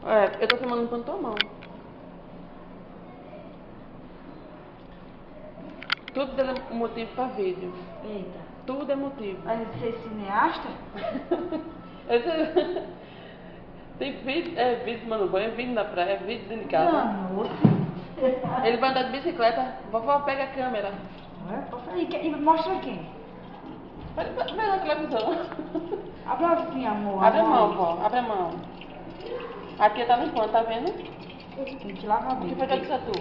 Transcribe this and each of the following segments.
Eu tô filmando com tua mão. Tudo é motivo pra vídeo. Eita. Tudo é motivo. Vai ser cineasta? Tem vídeo, vídeo tomando banho, vídeo na praia, vídeo dentro de casa. Não. Ele vai andar de bicicleta. Vovó, pega a câmera. E mostra quem? Vai na televisão. Abre a vitrine, amor. Abre a mão, vó. Abre a mão. Aqui tá limpando, tá vendo? Tem que lavar O que bem. foi que eu disse a tu?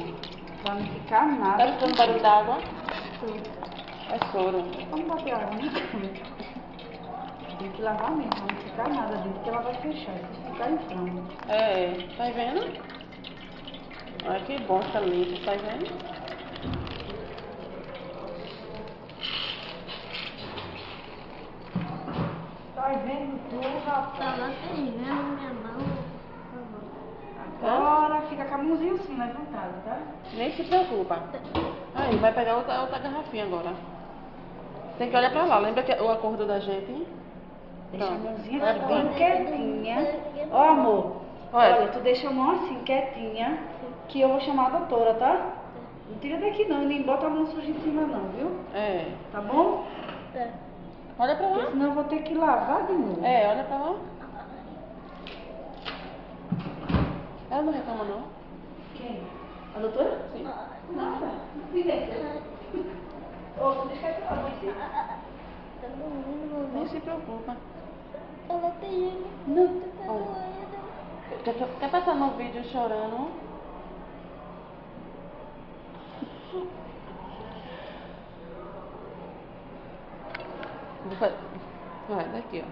Pra não ficar Tá nada. escutando barulho d'água? É soro. Vamos bater água, né? Tem que lavar mesmo, pra não ficar nada dentro, porque ela vai fechar. Se ficar entrando. Tá vendo? Olha que bom, tá limpo, tá vendo? Tá vendo tudo, rapaz? Tava pegando minha mão. Agora fica com a mãozinha assim, levantada, tá? Nem se preocupa. Aí, vai pegar outra garrafinha agora. Tem que olhar pra lá, lembra que o acordo da gente? Deixa a Pronto. mãozinha Olha assim, bem. bem quietinha. Ó, amor. Olha. Olha, tu deixa a mão assim, quietinha, que eu vou chamar a doutora, tá? Não tira daqui não, nem bota a mão suja em cima não, viu? Tá bom? Olha pra Porque lá. senão eu vou ter que lavar de novo. Olha pra lá. Ela não reclama não? Quem? A doutora? Sim. Nada. Não fica aqui. Ô, deixa eu falar você. Tá doendo, Nem se preocupa. ela tem Não. tá doendo. Quer passar no vídeo chorando? Vai, daqui, ó.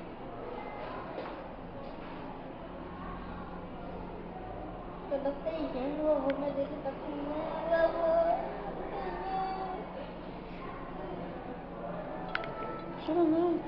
Ela tem vovô, mas ele tá com ela. Chora não.